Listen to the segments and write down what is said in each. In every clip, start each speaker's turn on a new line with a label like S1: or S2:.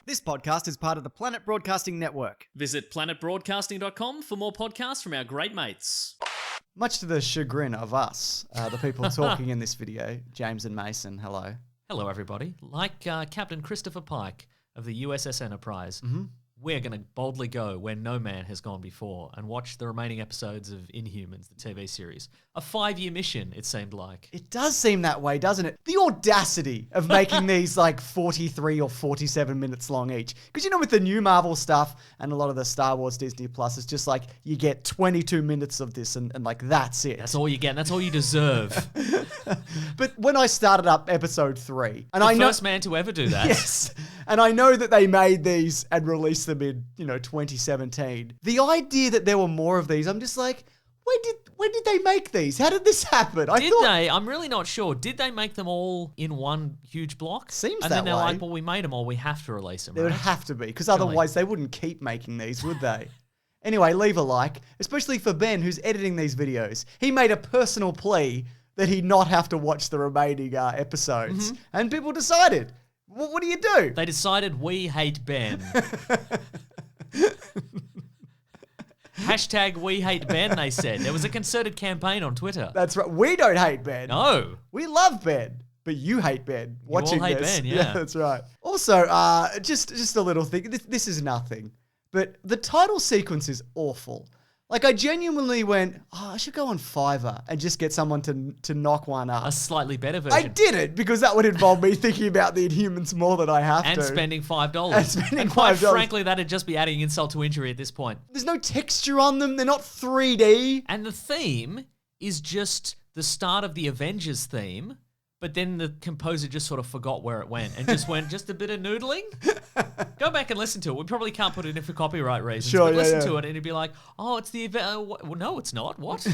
S1: This podcast is part of the Planet Broadcasting Network.
S2: Visit planetbroadcasting.com for more podcasts from our great mates.
S1: Much to the chagrin of us, the people talking in this video, James and Mason, hello.
S2: Hello, everybody. Like Captain Christopher Pike of the USS Enterprise, we're going to boldly go where no man has gone before and watch the remaining episodes of Inhumans, the TV series. A 5-year mission, it seemed like.
S1: It does seem that way, doesn't it? The audacity of making these like 43 or 47 minutes long each. Because, you know, with the new Marvel stuff and a lot of the Star Wars Disney Plus, it's just like you get 22 minutes of this and like that's it.
S2: That's all you get, and that's all you deserve.
S1: But when I started up episode 3, and
S2: the first man to ever do that.
S1: Yes. And I know that they made these and released them in, 2017. The idea that there were more of these, I'm just like, when did they make these? How did this happen?
S2: Did they? I'm really not sure. Did they make them all in one huge block?
S1: Seems that way.
S2: And then they're like, well, we made them all. We have to release them,
S1: It would have to be, because otherwise they wouldn't keep making these, would they? Anyway, leave a like, especially for Ben, who's editing these videos. He made a personal plea that he not have to watch the remaining episodes. And people decided. What do you do?
S2: They decided we hate Ben. Hashtag we hate Ben, they said. There was a concerted campaign on Twitter.
S1: That's right. We don't hate Ben.
S2: No.
S1: We love Ben. But you hate Ben watching
S2: all hate
S1: this.
S2: Ben, yeah.
S1: That's right. Also, just a little thing. This is nothing. But the title sequence is awful. Like, I genuinely went, I should go on Fiverr and just get someone to knock one up.
S2: A slightly better version.
S1: I didn't, because that would involve me thinking about the Inhumans more than I have to.
S2: And spending $5.
S1: And spending
S2: quite
S1: $5.
S2: frankly, that'd just be adding insult to injury at this point.
S1: There's no texture on them. They're not 3D.
S2: And the theme is just the start of the Avengers theme, but then the composer just sort of forgot where it went and just went, just a bit of noodling. Go back and listen to it. We probably can't put it in for copyright reasons.
S1: Sure,
S2: but listen
S1: yeah.
S2: to it and it'd be like, oh, it's the event. Well, no, it's not. What?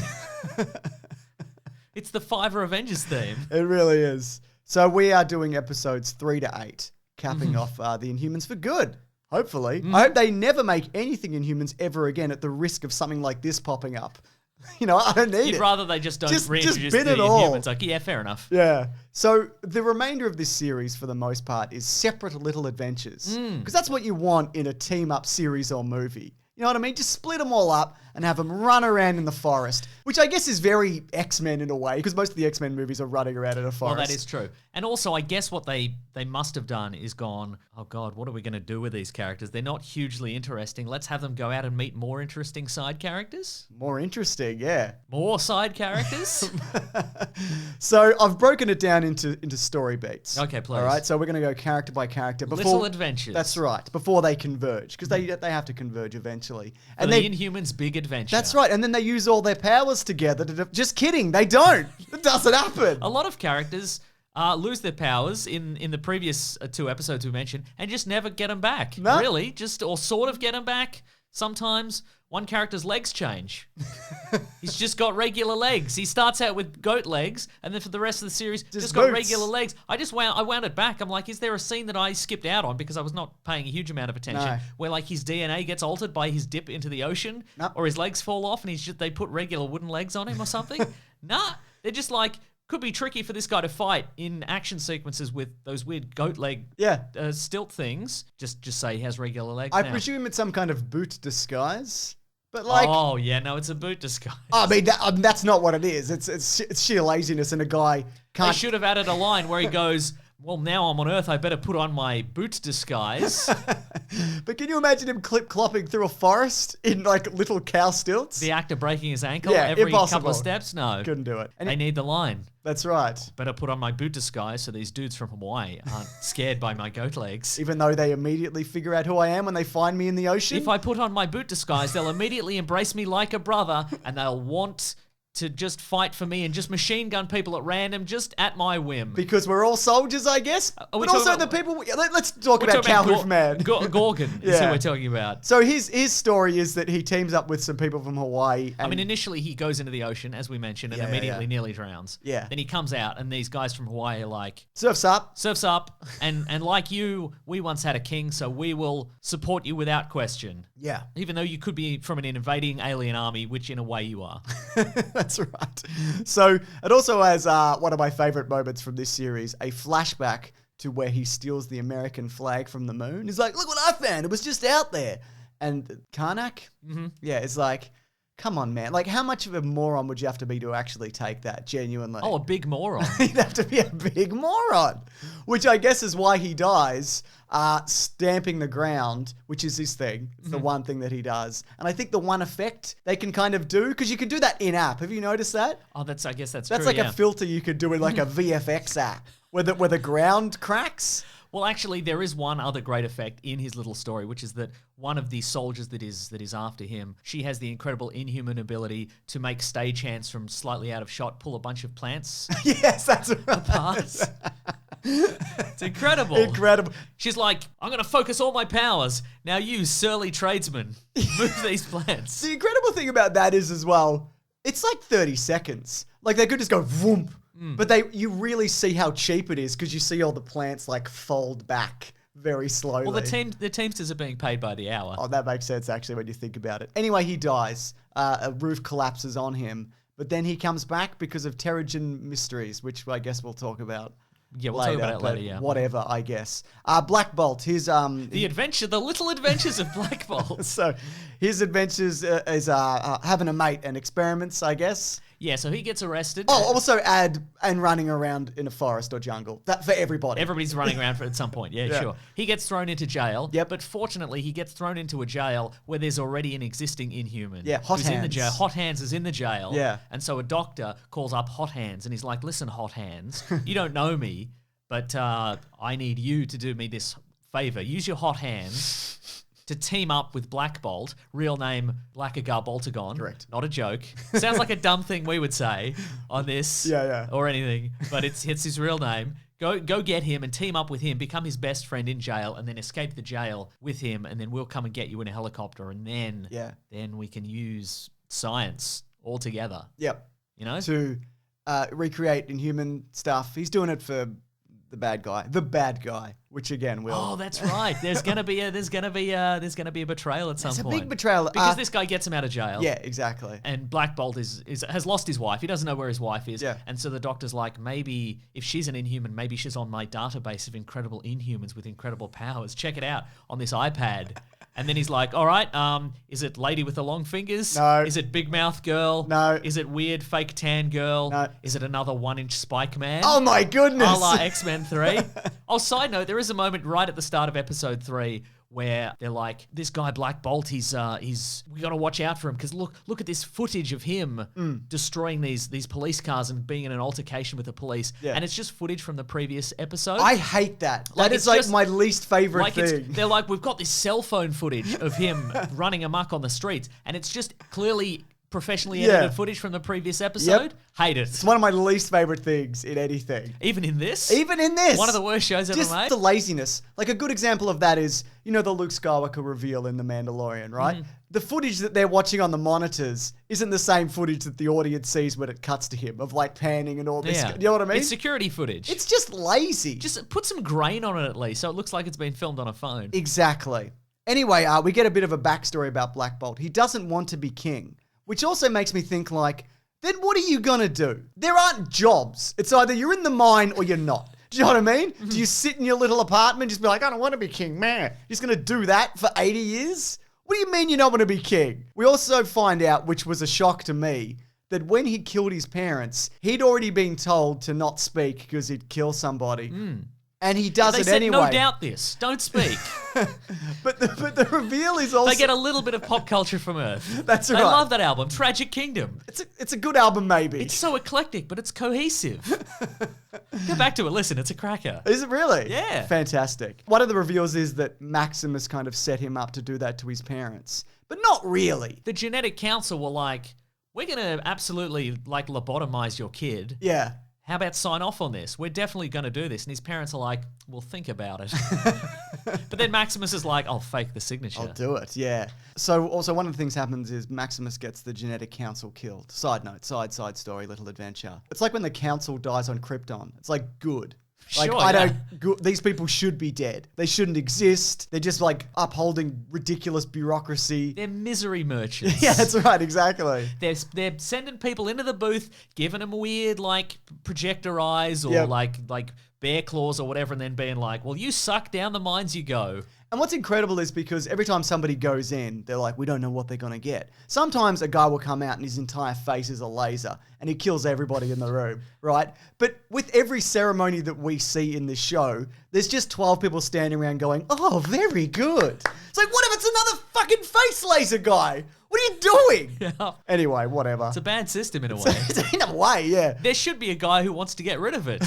S2: It's the Fiverr Avengers theme.
S1: It really is. So we are doing episodes 3 to 8, capping off the Inhumans for good. Hopefully. I hope they never make anything Inhumans ever again at the risk of something like this popping up. I don't need it.
S2: You'd rather they just don't reintroduce
S1: bin
S2: the
S1: it all.
S2: Inhumans. Like, yeah, fair enough.
S1: Yeah. So the remainder of this series, for the most part, is separate little adventures. Because that's what you want in a team-up series or movie. You know what I mean? Just split them all up and have them run around in the forest, which I guess is very X-Men in a way, because most of the X-Men movies are running around in a forest.
S2: Well, that is true. And also, I guess what they must have done is gone, oh God, what are we going to do with these characters? They're not hugely interesting. Let's have them go out and meet more interesting side characters.
S1: More interesting, yeah.
S2: More side characters?
S1: So I've broken it down into story beats.
S2: Okay, please.
S1: All right, so we're going to go character by character.
S2: Little adventures.
S1: That's right, before they converge, because they have to converge eventually.
S2: And the Inhumans' big adventure.
S1: That's right, and then they use all their powers together to... Just kidding, they don't. It doesn't happen.
S2: A lot of characters lose their powers in the previous 2 episodes we mentioned and just never get them back.
S1: No.
S2: Really, or sort of get them back. Sometimes one character's legs change. He's just got regular legs. He starts out with goat legs, and then for the rest of the series, just got regular legs. I wound it back. I'm like, is there a scene that I skipped out on because I was not paying a huge amount of attention, where like his DNA gets altered by his dip into the ocean, or his legs fall off, and they put regular wooden legs on him or something? Nah, they're just like, could be tricky for this guy to fight in action sequences with those weird goat leg stilt things. Just say he has regular legs
S1: I
S2: now.
S1: presume it's some kind of boot disguise. But like,
S2: oh yeah, no, it's a boot disguise.
S1: I mean, that's not what it is. It's sheer laziness, and a guy can't.
S2: They should have added a line where he goes, well, now I'm on Earth, I better put on my boot disguise.
S1: But can you imagine him clip-clopping through a forest in like little cow stilts?
S2: The actor breaking his ankle
S1: every
S2: couple of steps? No.
S1: Couldn't do it. And
S2: they need the line.
S1: That's right.
S2: Better put on my boot disguise so these dudes from Hawaii aren't scared by my goat legs.
S1: Even though they immediately figure out who I am when they find me in the ocean?
S2: If I put on my boot disguise, they'll immediately embrace me like a brother, and they'll want to just fight for me and just machine gun people at random, just at my whim.
S1: Because we're all soldiers, I guess. But also the people... Let's talk about Cowhoof Man.
S2: Gorgon is who we're talking about.
S1: So his story is that he teams up with some people from Hawaii.
S2: I mean, initially he goes into the ocean, as we mentioned, and immediately nearly drowns.
S1: Yeah.
S2: Then he comes out, and these guys from Hawaii are like...
S1: Surf's up.
S2: Surf's up. And like you, we once had a king, so we will support you without question.
S1: Yeah.
S2: Even though you could be from an invading alien army, which in a way you are.
S1: That's right. So it also has one of my favorite moments from this series, a flashback to where he steals the American flag from the moon. He's like, look what I found. It was just out there. And Karnak, yeah, it's like, come on, man. Like, how much of a moron would you have to be to actually take that, genuinely?
S2: Oh, a big moron.
S1: You'd have to be a big moron, which I guess is why he dies, stamping the ground, which is his thing. It's the one thing that he does. And I think the one effect they can kind of do, because you can do that in-app. Have you noticed that?
S2: Oh, I guess that's
S1: true, like a filter you could do in like a VFX app where the ground cracks.
S2: Well, actually, there is one other great effect in his little story, which is that one of the soldiers that is after him, she has the incredible inhuman ability to make stagehands from slightly out of shot, pull a bunch of plants
S1: Yes, that's right.
S2: apart. It's incredible.
S1: Incredible.
S2: She's like, I'm going to focus all my powers. Now you, surly tradesman, move these plants.
S1: The incredible thing about that is as well, it's like 30 seconds. Like they could just go vroom. But you really see how cheap it is because you see all the plants like fold back very slowly.
S2: Well, the Teamsters are being paid by the hour.
S1: Oh, that makes sense actually when you think about it. Anyway, he dies. A roof collapses on him. But then he comes back because of Terrigen mysteries, which I guess we'll talk about.
S2: Yeah, we'll talk about it later, yeah.
S1: Whatever, I guess. Black Bolt, his...
S2: the little adventures of Black Bolt.
S1: So, his adventures is having a mate and experiments, I guess.
S2: Yeah, so he gets arrested.
S1: Oh, also and running around in a forest or jungle. That for everybody.
S2: Everybody's running around at some point. Yeah, sure. He gets thrown into jail.
S1: Yep.
S2: But fortunately, he gets thrown into a jail where there's already an existing Inhuman.
S1: Yeah, Hot Hands.
S2: In the jail. Hot Hands is in the jail.
S1: Yeah.
S2: And so a doctor calls up Hot Hands and he's like, listen, Hot Hands, you don't know me, but I need you to do me this favor. Use your hot hands to team up with Black Bolt, real name Blackagar Boltagon.
S1: Correct.
S2: Not a joke. Sounds like a dumb thing we would say on this.
S1: Yeah.
S2: Or anything, but it's his real name. Go get him and team up with him, become his best friend in jail, and then escape the jail with him, and then we'll come and get you in a helicopter, and then we can use science all together.
S1: Yep.
S2: You know?
S1: To recreate Inhuman stuff. He's doing it for the bad guy, which again will.
S2: Oh, that's right. There's gonna be a betrayal at some point.
S1: It's a big betrayal
S2: because this guy gets him out of jail.
S1: Yeah, exactly.
S2: And Black Bolt has lost his wife. He doesn't know where his wife is.
S1: Yeah.
S2: And so the doctor's like, maybe if she's an Inhuman, maybe she's on my database of incredible Inhumans with incredible powers. Check it out on this iPad. And then he's like, all right, is it lady with the long fingers?
S1: No.
S2: Is it big mouth girl?
S1: No.
S2: Is it weird fake tan girl?
S1: No.
S2: Is it another 1-inch spike man?
S1: Oh my goodness.
S2: A la X-Men 3. Oh, side note, there is a moment right at the start of episode 3 where they're like, this guy Black Bolt, we got to watch out for him because look at this footage of him destroying these police cars and being in an altercation with the police.
S1: Yeah.
S2: And it's just footage from the previous episode.
S1: I hate that.
S2: Like,
S1: That is like my least favorite thing.
S2: They're like, we've got this cell phone footage of him running amok on the streets, and it's just clearly professionally edited footage from the previous episode.
S1: Yep.
S2: Hate it.
S1: It's one of my least favorite things in anything.
S2: Even in this? One of the worst shows ever
S1: Just
S2: made?
S1: the laziness. Like a good example of that is, the Luke Skywalker reveal in The Mandalorian, right? The footage that they're watching on the monitors isn't the same footage that the audience sees when it cuts to him, of like panning and all this.
S2: Yeah.
S1: You know what I mean?
S2: It's security footage.
S1: It's just lazy.
S2: Just put some grain on it at least, so it looks like it's been filmed on a phone.
S1: Exactly. Anyway, we get a bit of a backstory about Black Bolt. He doesn't want to be king, which also makes me think like, then what are you going to do? There aren't jobs. It's either you're in the mine or you're not. Do you know what I mean? Do you sit in your little apartment and just be like, I don't want to be king, man. You're just going to do that for 80 years? What do you mean you don't want to be king? We also find out, which was a shock to me, that when he killed his parents, he'd already been told to not speak because he'd kill somebody. And he does
S2: they
S1: it
S2: said,
S1: anyway.
S2: no doubt this. Don't speak.
S1: but the reveal is also...
S2: They get a little bit of pop culture from Earth.
S1: That's right.
S2: I love that album, Tragic Kingdom.
S1: It's a good album, maybe.
S2: It's so eclectic, but it's cohesive. Go back to it. Listen, it's a cracker.
S1: Is it really?
S2: Yeah.
S1: Fantastic. One of the reveals is that Maximus kind of set him up to do that to his parents. But not really.
S2: The genetic council were like, we're going to absolutely lobotomize your kid.
S1: Yeah.
S2: How about sign off on this? We're definitely going to do this. And his parents are like, well, think about it. But then Maximus is like, I'll fake the signature.
S1: I'll do it, yeah. So also one of the things happens is Maximus gets the genetic council killed. Side note, side story, little adventure. It's like when the council dies on Krypton. It's like, good. Like,
S2: Sure,
S1: these people should be dead. They shouldn't exist. They're just like upholding ridiculous bureaucracy.
S2: They're misery merchants.
S1: Yeah, that's right, exactly.
S2: They're sending people into the booth, giving them weird projector eyes or like bear claws or whatever, and then being like, well, you suck, down the mines you go.
S1: And what's incredible is because every time somebody goes in, they're like, we don't know what they're going to get. Sometimes a guy will come out and his entire face is a laser and he kills everybody in the room, right? But with every ceremony that we see in this show, there's just 12 people standing around going, oh, very good. It's like, what if it's another fucking face laser guy? What are you doing?
S2: Yeah.
S1: Anyway, whatever.
S2: It's a bad system in a way.
S1: In a way, yeah.
S2: There should be a guy who wants to get rid of it.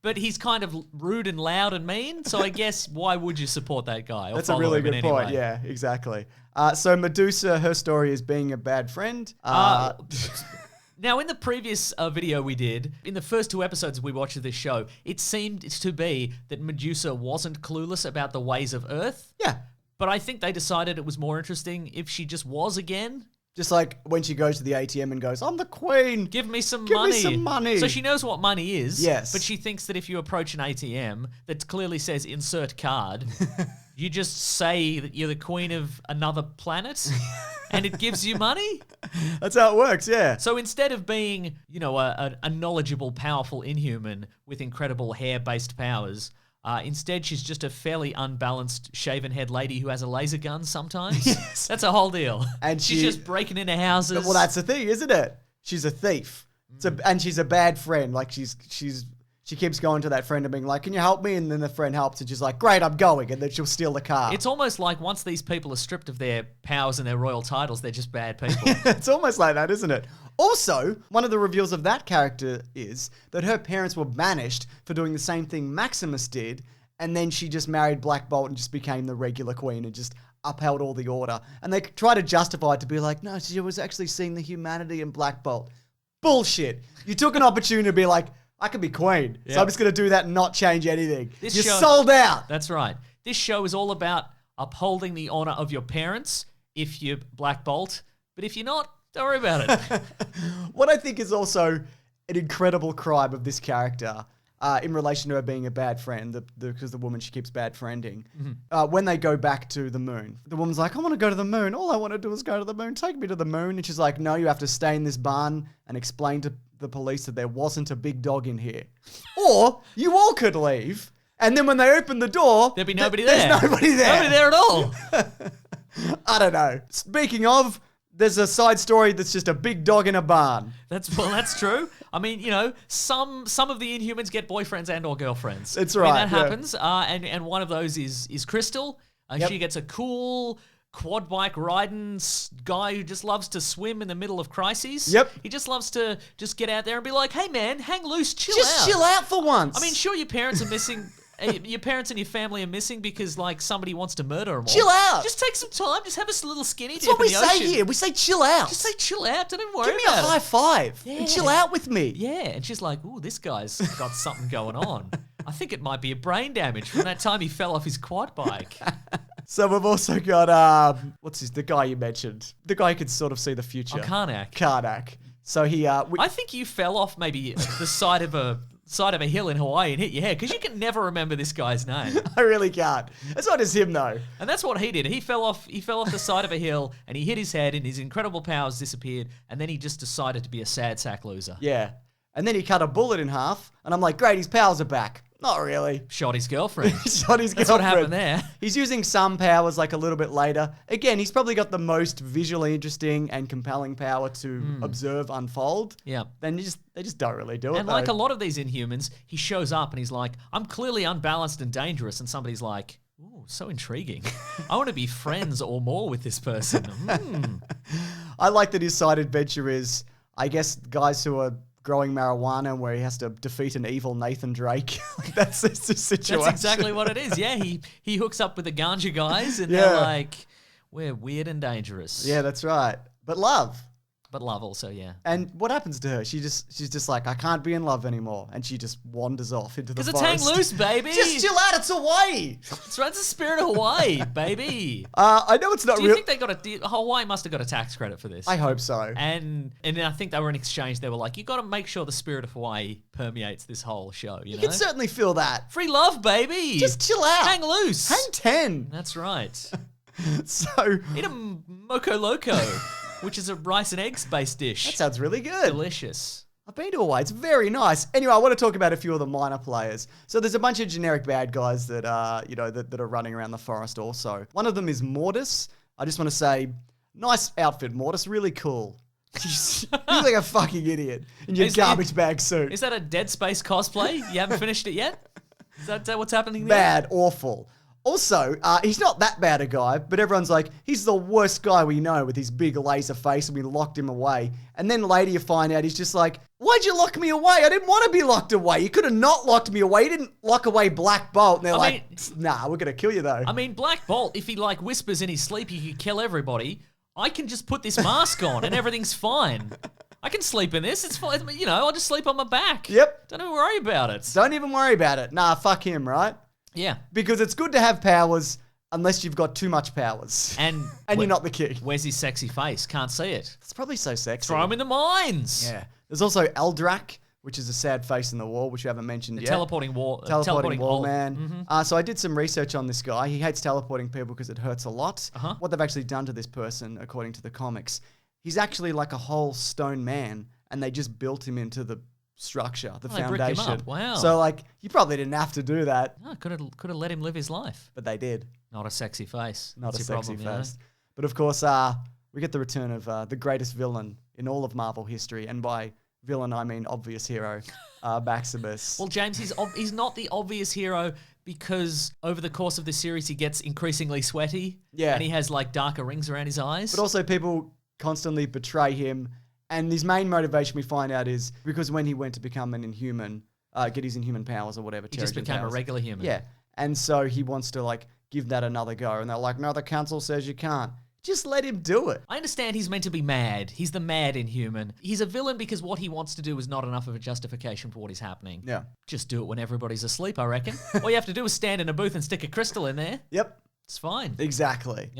S2: But he's kind of rude and loud and mean, so I guess why would you support that guy? Or
S1: That's a really good point.
S2: Way?
S1: Yeah, exactly. So Medusa, her story is being a bad friend.
S2: Now, in the previous video we did, in the first 2 episodes we watched of this show, it seemed to be that Medusa wasn't clueless about the ways of Earth.
S1: Yeah.
S2: But I think they decided it was more interesting if she just was again.
S1: Just like when she goes to the ATM and goes, I'm the queen.
S2: Give me some
S1: Give
S2: money.
S1: me some money.
S2: So she knows what money is.
S1: Yes.
S2: But she thinks that if you approach an ATM that clearly says insert card, you just say that you're the queen of another planet and it gives you money.
S1: That's how it works, yeah.
S2: So instead of being, a knowledgeable, powerful Inhuman with incredible hair-based powers, instead, she's just a fairly unbalanced, shaven-head lady who has a laser gun sometimes.
S1: Yes.
S2: That's a whole deal.
S1: And
S2: she's just breaking into houses.
S1: Well, that's the thing, isn't it? She's a thief. And she's a bad friend. Like, she keeps going to that friend and being like, can you help me? And then the friend helps and she's like, great, I'm going. And then she'll steal the car.
S2: It's almost like once these people are stripped of their powers and their royal titles, they're just bad people.
S1: It's almost like that, isn't it? Also, one of the reveals of that character is that her parents were banished for doing the same thing Maximus did, and then she just married Black Bolt and just became the regular queen and just upheld all the order. And they try to justify it to be like, no, she was actually seeing the humanity in Black Bolt. Bullshit. You took an opportunity to be like, I could be queen, so I'm just going to do that and not change anything. You're sold out.
S2: That's right. This show is all about upholding the honor of your parents if you're Black Bolt, but if you're not, don't worry about it.
S1: What I think is also an incredible crime of this character in relation to her being a bad friend, because the woman she keeps bad friending, when they go back to the moon, the woman's like, I want to go to the moon. All I want to do is go to the moon. Take me to the moon. And she's like, no, you have to stay in this barn and explain to the police that there wasn't a big dog in here. Or you all could leave. And then when they open the door,
S2: there'd be nobody there.
S1: There's nobody there.
S2: Nobody there at all.
S1: I don't know. Speaking of, there's a side story that's just a big dog in a barn.
S2: That's true. I mean, some of the Inhumans get boyfriends and or girlfriends.
S1: It's right.
S2: I mean, that happens. And one of those is Crystal.
S1: Yep.
S2: She gets a cool quad bike riding guy who just loves to swim in the middle of crises.
S1: Yep.
S2: He just loves to just get out there and be like, hey man, hang loose, chill out.
S1: Just chill out for once.
S2: I mean, sure, your parents are missing. Your parents and your family are missing because, like, somebody wants to murder them all.
S1: Chill out.
S2: Just take some time. Just have a little skinny dip
S1: That's what
S2: in
S1: we
S2: the
S1: say
S2: ocean.
S1: here. We say chill out.
S2: Just say chill out. Don't even worry
S1: Give me
S2: about
S1: a high five
S2: Yeah.
S1: and chill out with me.
S2: Yeah, and she's like, ooh, this guy's got something going on. I think it might be a brain damage from that time he fell off his quad bike.
S1: So we've also got, the guy you mentioned? The guy who could sort of see the future.
S2: Karnak.
S1: Karnak. So he,
S2: I think you fell off maybe the side of a hill in Hawaii and hit your head because you can never remember this guy's name.
S1: I really can't. It's not just him though.
S2: And that's what he did. He fell off the side of a hill and he hit his head and his incredible powers disappeared and then he just decided to be a sad sack loser.
S1: Yeah. And then he cut a bullet in half and I'm like, great, his powers are back. Not really.
S2: Shot his girlfriend.
S1: Shot his girlfriend.
S2: That's what happened there.
S1: He's using some powers like a little bit later. Again, he's probably got the most visually interesting and compelling power to observe unfold.
S2: Yeah.
S1: Then they just don't really do it.
S2: And like a lot of these Inhumans, he shows up and he's like, I'm clearly unbalanced and dangerous. And somebody's like, ooh, so intriguing. I want to be friends or more with this person.
S1: I like that his side adventure is, I guess, guys who are growing marijuana where he has to defeat an evil Nathan Drake. That's the situation.
S2: That's exactly what it is. Yeah, he hooks up with the ganja guys and they're like, we're weird and dangerous.
S1: Yeah, that's right. But love.
S2: But love also, yeah.
S1: And what happens to her? She's just like, I can't be in love anymore. And she just wanders off into the forest.
S2: Because it's hang loose, baby.
S1: Just chill out. It's Hawaii.
S2: That's right. It's the spirit of Hawaii, baby.
S1: I know it's not real.
S2: Do you think Hawaii must have got a tax credit for this?
S1: I hope so.
S2: And I think they were in exchange. They were like, you got to make sure the spirit of Hawaii permeates this whole show. You know?
S1: can certainly feel that.
S2: Free love, baby.
S1: Just chill out.
S2: Hang loose.
S1: Hang 10.
S2: That's right.
S1: So
S2: eat a moco loco. Which is a rice and eggs based dish.
S1: That sounds really good.
S2: Delicious.
S1: I've been to Hawaii. It's very nice. Anyway, I want to talk about a few of the minor players. So there's a bunch of generic bad guys that are, that are running around the forest also. One of them is Mortis. I just want to say, nice outfit, Mortis. Really cool. You look like a fucking idiot in your garbage bag suit.
S2: Is that a Dead Space cosplay? You haven't finished it yet? Is that what's happening there?
S1: Bad, awful. Also, he's not that bad a guy, but everyone's like, he's the worst guy we know with his big laser face, and we locked him away. And then later you find out he's just like, why'd you lock me away? I didn't want to be locked away. You could have not locked me away. You didn't lock away Black Bolt. And they're nah, we're going to kill you though. I
S2: mean, Black Bolt, if he like whispers in his sleep, he could kill everybody. I can just put this mask on and everything's fine. I can sleep in this. It's fine. I'll just sleep on my back.
S1: Yep.
S2: Don't even worry about it.
S1: Don't even worry about it. Nah, fuck him, right?
S2: Yeah.
S1: Because it's good to have powers unless you've got too much powers.
S2: And
S1: you're not the king.
S2: Where's his sexy face? Can't see it.
S1: It's probably so sexy.
S2: Throw him in the mines.
S1: Yeah. There's also Eldrak, which is a sad face in the wall, which you haven't mentioned yet.
S2: Teleporting wall.
S1: Teleporting wall man. Mm-hmm. So I did some research on this guy. He hates teleporting people because it hurts a lot.
S2: Uh-huh.
S1: What they've actually done to this person, according to the comics, he's actually like a whole stone man, and they just built him into the structure, the foundation.
S2: They bricked him up. Wow.
S1: So you probably didn't have to do that.
S2: No, could have let him live his life.
S1: But they did.
S2: Not a sexy face.
S1: Not
S2: That's
S1: a
S2: your
S1: sexy
S2: problem,
S1: face. But of course, we get the return of the greatest villain in all of Marvel history, and by villain I mean obvious hero, Maximus.
S2: Well, James, he's not the obvious hero because over the course of the series he gets increasingly sweaty.
S1: Yeah.
S2: And he has like darker rings around his eyes.
S1: But also people constantly betray him. And his main motivation we find out is because when he went to become an Inhuman, get his Inhuman powers or whatever.
S2: He just became a regular human.
S1: Yeah. And so he wants to give that another go. And they're like, no, the council says you can't. Just let him do it.
S2: I understand he's meant to be mad. He's the mad Inhuman. He's a villain because what he wants to do is not enough of a justification for what is happening.
S1: Yeah.
S2: Just do it when everybody's asleep, I reckon. All you have to do is stand in a booth and stick a crystal in there.
S1: Yep.
S2: It's fine.
S1: Exactly.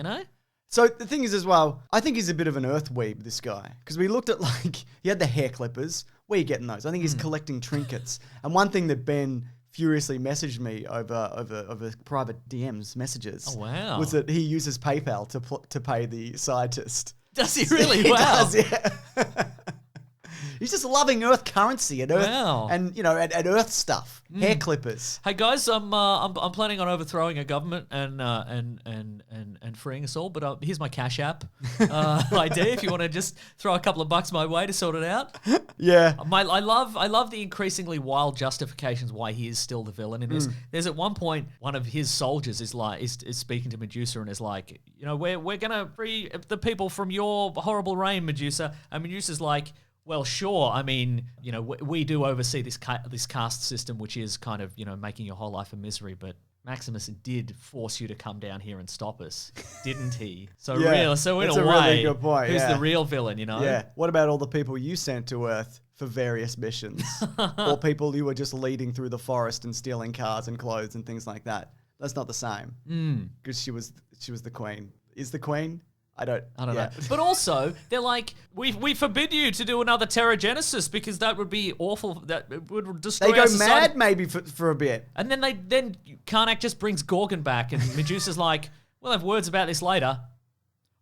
S2: So
S1: the thing is as well, I think he's a bit of an earth weeb, this guy. Because we looked at he had the hair clippers. Where are you getting those? I think he's collecting trinkets. And one thing that Ben furiously messaged me over private DMs messages.
S2: Oh, wow.
S1: Was that he uses PayPal to pay the scientist.
S2: Does he really?
S1: He
S2: Wow.
S1: does, yeah. He's just loving Earth currency and Earth and and Earth stuff, hair clippers.
S2: Hey guys, I'm planning on overthrowing a government and freeing us all. But here's my Cash App ID. If you want to just throw a couple of bucks my way to sort it out.
S1: Yeah,
S2: I love the increasingly wild justifications why he is still the villain in this. There's at one point one of his soldiers is speaking to Medusa and is like, we're gonna free the people from your horrible reign, Medusa. And Medusa's like, well, sure. I mean, we do oversee this caste system, which is kind of, making your whole life a misery. But Maximus did force you to come down here and stop us, didn't he? So in a way,
S1: really good point.
S2: Who's the real villain?
S1: Yeah. What about all the people you sent to Earth for various missions, or people you were just leading through the forest and stealing cars and clothes and things like that? That's not the same. Because she was the queen. Is the queen? I don't know.
S2: But also, they're like, we forbid you to do another Terragenesis because that would be awful. That would destroy
S1: They go
S2: our society.
S1: mad maybe for a bit.
S2: And then Karnak just brings Gorgon back and Medusa's like, we'll have words about this later.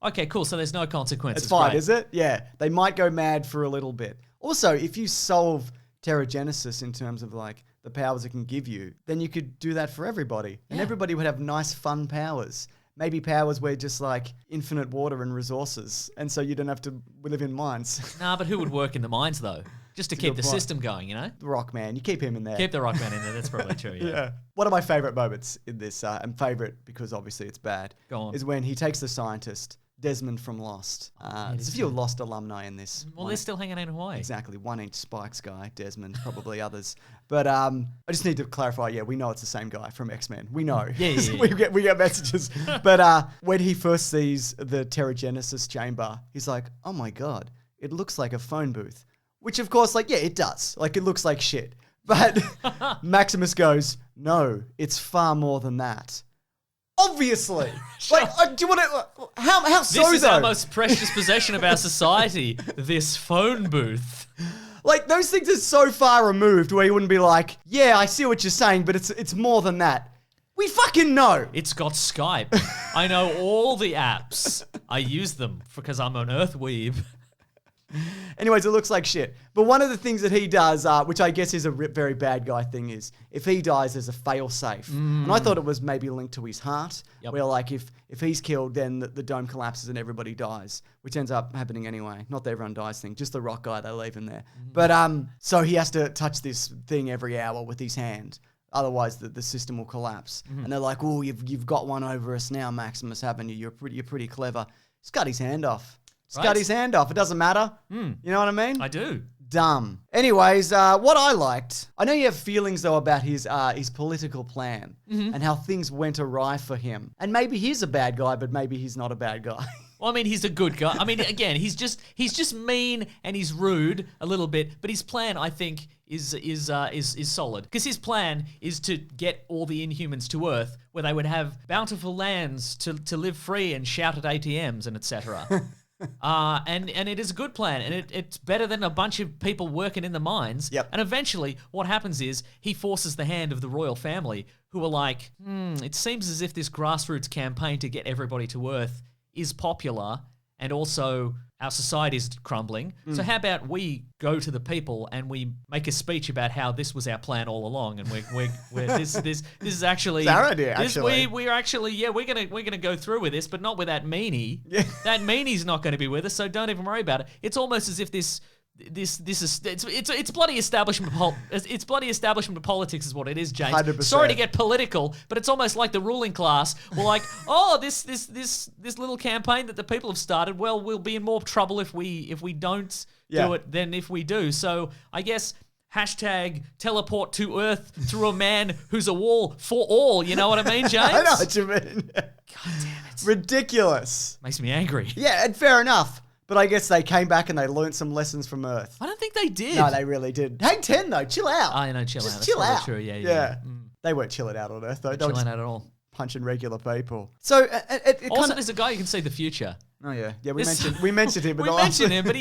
S2: Okay, cool. So there's no consequences.
S1: It's fine,
S2: Great.
S1: is it? Yeah. They might go mad for a little bit. Also, if you solve Terragenesis in terms of the powers it can give you, then you could do that for everybody. And everybody would have nice, fun powers. Maybe powers where just infinite water and resources. And so you don't have to live in mines.
S2: Nah, but who would work in the mines though? Just to keep the system going,
S1: The Rock Man. You keep him in there.
S2: Keep the Rock Man in there. That's probably true, yeah.
S1: One of my favourite moments in this, and favourite because obviously it's bad,
S2: Go on.
S1: is when he takes the scientist, Desmond from Lost. There's a few Lost alumni in this.
S2: Well, they're still hanging out in Hawaii.
S1: Exactly. 1-inch Spikes guy, Desmond, probably others. But I just need to clarify, we know it's the same guy from X-Men. We know.
S2: Yeah.
S1: we get messages. But when he first sees the Terragenesis chamber, he's like, oh my God, it looks like a phone booth. Which of course, it does. It looks like shit. But Maximus goes, no, it's far more than that. Obviously. Do you want to... How so,
S2: This is
S1: though?
S2: our most precious possession of our society, this phone booth.
S1: Those things are so far removed where you wouldn't be like, yeah, I see what you're saying, but it's more than that. We fucking know.
S2: It's got Skype. I know all the apps. I use them because I'm an earth weeb.
S1: Anyways, it looks like shit. But one of the things that he does, which I guess is a very bad guy thing, is if he dies, there's a fail-safe. And I thought it was maybe linked to his heart, where like if he's killed, then the dome collapses and everybody dies, which ends up happening anyway. Not that everyone dies thing, just the rock guy, they leave him there. But so he has to touch this thing every hour with his hand. Otherwise, the system will collapse. And they're like, "Oh, you've got one over us now, Maximus, haven't you? You're pretty clever." He's cut his hand off. Cut his hand off. It doesn't matter. You know what I mean?
S2: I do.
S1: Dumb. Anyways, what I liked, I know you have feelings though about his political plan and how things went awry for him. And maybe he's a bad guy, but maybe he's not a bad guy.
S2: Well, I mean, he's a good guy. I mean, again, he's just mean and he's rude a little bit. But his plan, I think, is solid, because his plan is to get all the Inhumans to Earth, where they would have bountiful lands to live free and shout at ATMs and etc. And it is a good plan, and it's better than a bunch of people working in the mines.
S1: Yep.
S2: And eventually, what happens is he forces the hand of the royal family, who are like, it seems as if this grassroots campaign to get everybody to Earth is popular, and also our society is crumbling. So how about we go to the people and we make a speech about how this was our plan all along, and this is actually
S1: It's our idea, actually.
S2: We're actually we're gonna go through with this, but not with that meanie.
S1: Yeah.
S2: That meanie's not going to be with us, so don't even worry about it. It's almost as if this is it's bloody establishment it's bloody establishment politics is what it is, James.
S1: 100%.
S2: Sorry to get political, but it's almost like the ruling class were like, oh, this little campaign that the people have started, well, we'll be in more trouble if we don't do it than if we do. So I guess hashtag teleport to Earth through a man who's a wall for all. You know what I mean, James?
S1: I know what you mean.
S2: God damn it.
S1: Ridiculous.
S2: Makes me angry.
S1: Yeah, and fair enough. But I guess they came back and they learned some lessons from Earth.
S2: I don't think they did.
S1: No, they really did. Hang 10 though, chill out.
S2: I know, chill
S1: Just
S2: out. That's
S1: chill
S2: probably
S1: out.
S2: true. Yeah.
S1: They weren't chilling out on Earth though. They were
S2: Chilling
S1: just
S2: out at all.
S1: punching regular people. So it
S2: Also,
S1: kind of.
S2: there's a guy who can see the future.
S1: Oh yeah, we
S2: This-
S1: mentioned him. But
S2: We
S1: not
S2: mentioned him, but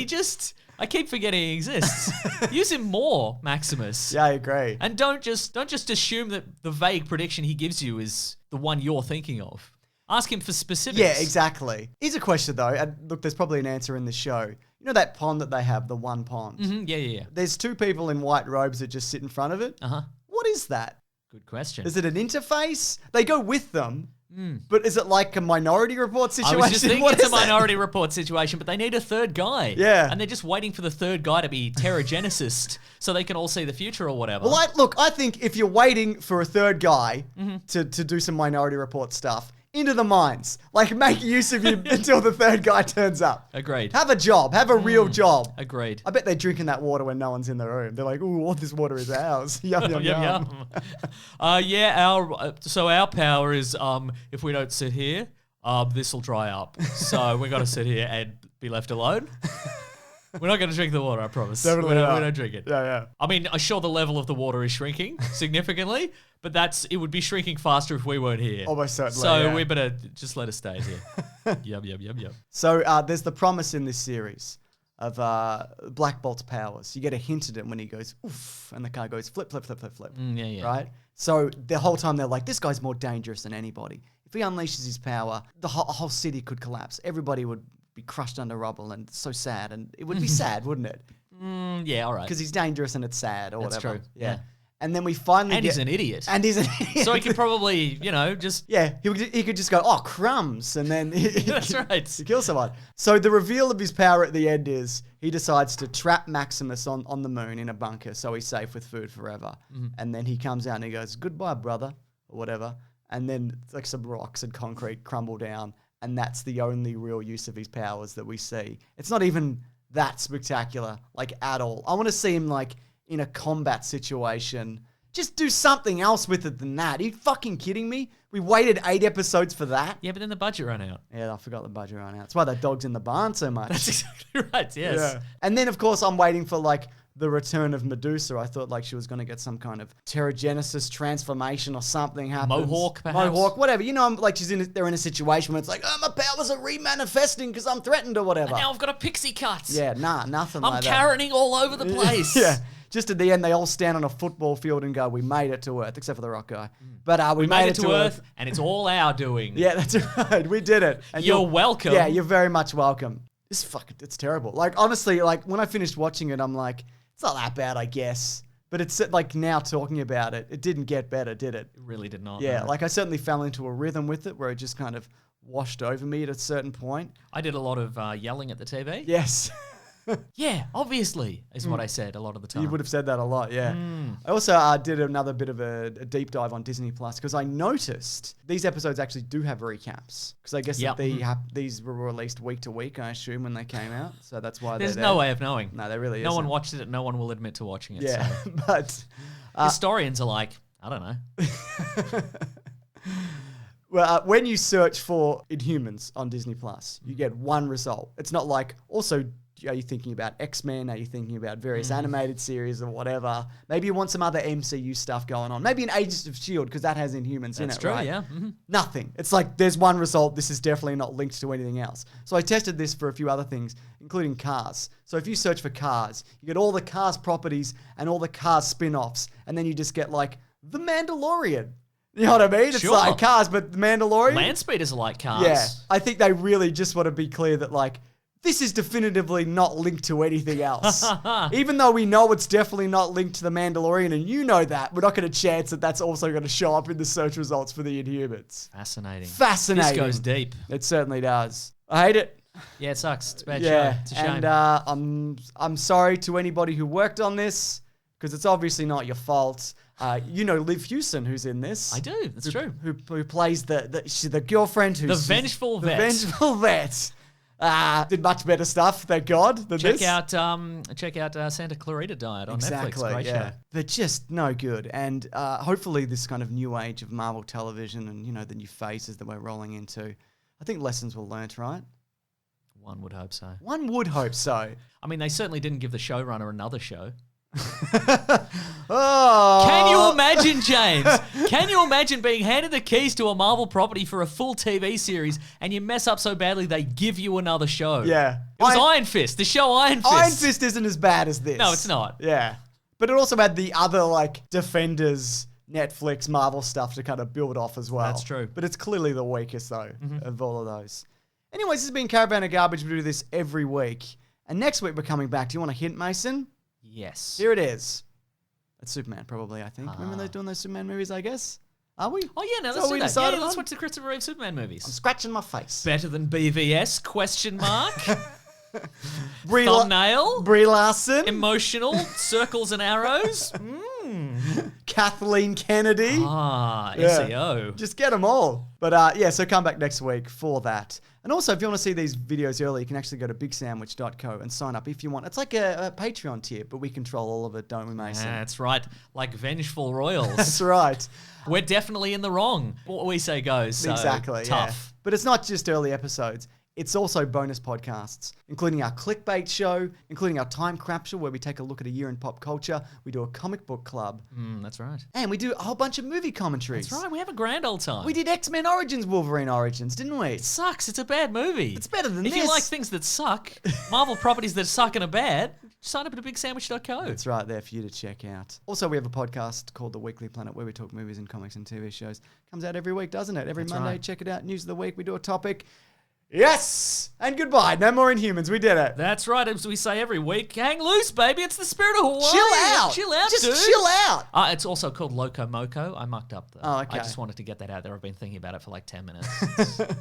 S2: I keep forgetting he exists. Use him more, Maximus.
S1: Yeah, I agree.
S2: And don't just assume that the vague prediction he gives you is the one you're thinking of. Ask him for specifics.
S1: Yeah, exactly. Here's a question though, and look, there's probably an answer in the show. You know that pond that they have, the one pond?
S2: Yeah.
S1: There's two people in white robes that just sit in front of it.
S2: Uh-huh.
S1: What is that?
S2: Good question.
S1: Is it an interface? They go with them, but is it like a Minority Report
S2: I
S1: situation?
S2: was just thinking
S1: What
S2: it's a
S1: is that?
S2: Minority Report situation, but they need a third guy.
S1: Yeah.
S2: And they're just waiting for the third guy to be Terragenicist so they can all see the future or whatever.
S1: Well, I think if you're waiting for a third guy to do some Minority Report stuff, into the mines. Like, make use of you until the third guy turns up.
S2: Agreed.
S1: Have a job. Have a real job.
S2: Agreed.
S1: I bet they're drinking that water when no one's in the room. They're like, ooh, all this water is ours. Yum, yum, yum.
S2: Our power is if we don't sit here, this will dry up. So we got to sit here and be left alone. We're not going to drink the water, I promise.
S1: Definitely
S2: we
S1: not.
S2: don't drink it.
S1: Yeah.
S2: I mean, I'm sure the level of the water is shrinking significantly, but it would be shrinking faster if we weren't here.
S1: Almost certainly,
S2: So
S1: yeah.
S2: we better just let us stay here. Yum.
S1: So there's the promise in this series of Black Bolt's powers. You get a hint at it when he goes, oof, and the car goes flip, flip, flip, flip, flip.
S2: Yeah.
S1: Right? So the whole time they're like, this guy's more dangerous than anybody. If he unleashes his power, the whole city could collapse. Everybody would be crushed under rubble, and so sad. And it would be sad, wouldn't it?
S2: Yeah, all right.
S1: Because he's dangerous and it's sad or
S2: That's
S1: whatever.
S2: true.
S1: Yeah.
S2: Yeah.
S1: And then we finally
S2: And
S1: get...
S2: he's an idiot.
S1: And he's an idiot.
S2: So he could probably, just...
S1: Yeah, he could just go, oh, crumbs, and then
S2: That's right.
S1: to kill someone. So the reveal of his power at the end is he decides to trap Maximus on the moon in a bunker so he's safe with food forever. And then he comes out and he goes, goodbye, brother, or whatever. And then like some rocks and concrete crumble down, and that's the only real use of his powers that we see. It's not even that spectacular, like, at all. I want to see him, like, in a combat situation. Just do something else with it than that. Are you fucking kidding me? We waited 8 episodes for that?
S2: Yeah, but then the budget ran out.
S1: Yeah, I forgot the budget ran out. That's why that dog's in the barn so much.
S2: That's exactly right, yes.
S1: Yeah. And then, of course, I'm waiting for, like, the return of Medusa. I thought, like, she was going to get some kind of Terrigenesis transformation or something happen.
S2: Mohawk, perhaps?
S1: Mohawk, whatever. You know, I'm like, they're in a situation where it's like, oh, my powers are remanifesting because I'm threatened or whatever.
S2: And now I've got a pixie cut.
S1: Yeah, nothing
S2: I'm
S1: like that.
S2: Karening all over the place.
S1: Yeah. Just at the end, they all stand on a football field and go, we made it to Earth, except for the rock guy. But we
S2: Made it to Earth, and it's all our doing.
S1: Yeah, that's right. We did it. And
S2: You're welcome.
S1: Yeah, you're very much welcome. it's terrible. Like, honestly, like, when I finished watching it, I'm like, it's not that bad, I guess. But it's like, now talking about it, it didn't get better, did it?
S2: It really did not.
S1: Yeah,
S2: no.
S1: like, I certainly fell into a rhythm with it where it just kind of washed over me at a certain point.
S2: I did a lot of yelling at the TV.
S1: Yes.
S2: Yeah, obviously, is what I said a lot of the time.
S1: You would have said that a lot, yeah. I also did another bit of a deep dive on Disney Plus because I noticed these episodes actually do have recaps because I guess that these were released week to week, I assume, when they came out. So that's why
S2: There's
S1: they're
S2: no
S1: there.
S2: way of knowing.
S1: No, there really
S2: No
S1: isn't.
S2: one watched it. No one will admit to watching it.
S1: Yeah,
S2: So.
S1: but
S2: Historians are like, I don't know.
S1: well, when you search for Inhumans on Disney Plus, you get one result. It's not like, also, are you thinking about X-Men? Are you thinking about various animated series or whatever? Maybe you want some other MCU stuff going on. Maybe an Agents of S.H.I.E.L.D. because that has Inhumans in it,
S2: That's true,
S1: right?
S2: yeah. Mm-hmm.
S1: Nothing. It's like there's one result. This is definitely not linked to anything else. So I tested this for a few other things, including Cars. So if you search for Cars, you get all the Cars properties and all the Cars spin-offs, and then you just get like The Mandalorian. You know what I mean? It's
S2: Sure.
S1: like Cars, but The Mandalorian.
S2: Land speeders are like cars.
S1: Yeah. I think they really just want to be clear that, like, this is definitively not linked to anything else. Even though we know it's definitely not linked to The Mandalorian, and you know that, we're not going to chance that that's also going to show up in the search results for the Inhumans.
S2: Fascinating.
S1: Fascinating.
S2: This goes deep.
S1: It certainly does. I hate it.
S2: Yeah, it sucks. It's a bad
S1: Yeah,
S2: show. It's a shame.
S1: and I'm sorry to anybody who worked on this, because it's obviously not your fault. You know Liv Hewson, who's in this.
S2: I do. That's true.
S1: Who plays the girlfriend who's
S2: The vengeful vet.
S1: The vengeful vet. Did much better stuff, thank God, than this.
S2: Check out Santa Clarita Diet on
S1: Exactly,
S2: Netflix. Great
S1: yeah.
S2: show.
S1: They're just no good. And hopefully this kind of new age of Marvel television and, you know, the new phases that we're rolling into, I think lessons were learnt, right?
S2: One would hope so.
S1: One would hope so.
S2: I mean, they certainly didn't give the showrunner another show.
S1: Oh.
S2: Can you imagine, James? Can you imagine being handed the keys to a Marvel property for a full TV series and you mess up so badly they give you another show?
S1: Yeah.
S2: It was Iron Fist, the show Iron Fist.
S1: Iron Fist isn't as bad as this.
S2: No, it's not.
S1: Yeah. But it also had the other, like, Defenders, Netflix, Marvel stuff to kind of build off as well.
S2: That's true.
S1: But it's clearly the weakest, though, of all of those. Anyways, this has been Caravan of Garbage. We do this every week. And next week we're coming back. Do you want a hint, Mason?
S2: Yes.
S1: Here it is. It's Superman, probably, I think. Remember those doing those Superman movies, I guess? Are we?
S2: Oh, yeah, no,
S1: Is
S2: let's
S1: what we
S2: do that.
S1: decided
S2: Yeah, let's
S1: on?
S2: watch the Christopher Reeve Superman movies.
S1: I'm scratching my face.
S2: Better than BVS, question mark.
S1: Brie
S2: Thumbnail.
S1: Brie Larson.
S2: Emotional, circles and arrows.
S1: Kathleen Kennedy.
S2: Ah,
S1: Yeah.
S2: SEO.
S1: Just get them all. But yeah, so come back next week for that. And also, if you want to see these videos early, you can actually go to bigsandwich.co and sign up if you want. It's like a Patreon tier, but we control all of it, don't we, Mason?
S2: That's right. Like vengeful royals.
S1: That's right.
S2: We're definitely in the wrong. What we say goes. So
S1: Exactly.
S2: Tough.
S1: Yeah. But it's not just early episodes. It's also bonus podcasts, including our clickbait show, including our time capsule, where we take a look at a year in pop culture. We do a comic book club.
S2: That's right.
S1: And we do a whole bunch of movie commentaries.
S2: That's right. We have a grand old time.
S1: We did X-Men Origins, Wolverine Origins, didn't we?
S2: It sucks. It's a bad movie.
S1: It's better than
S2: if
S1: this.
S2: you like things that suck, Marvel properties that suck and are bad, sign up at bigsandwich.co.
S1: It's right there for you to check out. Also, we have a podcast called The Weekly Planet where we talk movies and comics and TV shows. Comes out every week, doesn't it? Every
S2: That's
S1: Monday,
S2: right.
S1: check it out. News of the week, we do a topic. Yes! And goodbye. No more Inhumans. We did it.
S2: That's right. As we say every week, hang loose, baby. It's the spirit of Hawaii.
S1: Chill out.
S2: Chill out,
S1: Just
S2: dude.
S1: chill out.
S2: It's also called Loco Moco. I mucked up though.
S1: Oh, okay.
S2: I just wanted to get that out there. I've been thinking about it for like 10 minutes.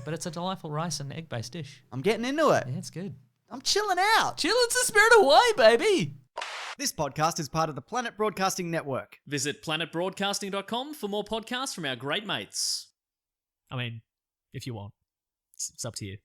S2: But it's a delightful rice and egg-based dish.
S1: I'm getting into it.
S2: Yeah, it's good.
S1: I'm chilling out.
S2: Chill, it's the spirit of Hawaii, baby.
S1: This podcast is part of the Planet Broadcasting Network.
S3: Visit planetbroadcasting.com for more podcasts from our great mates.
S2: I mean, if you want. It's up to you.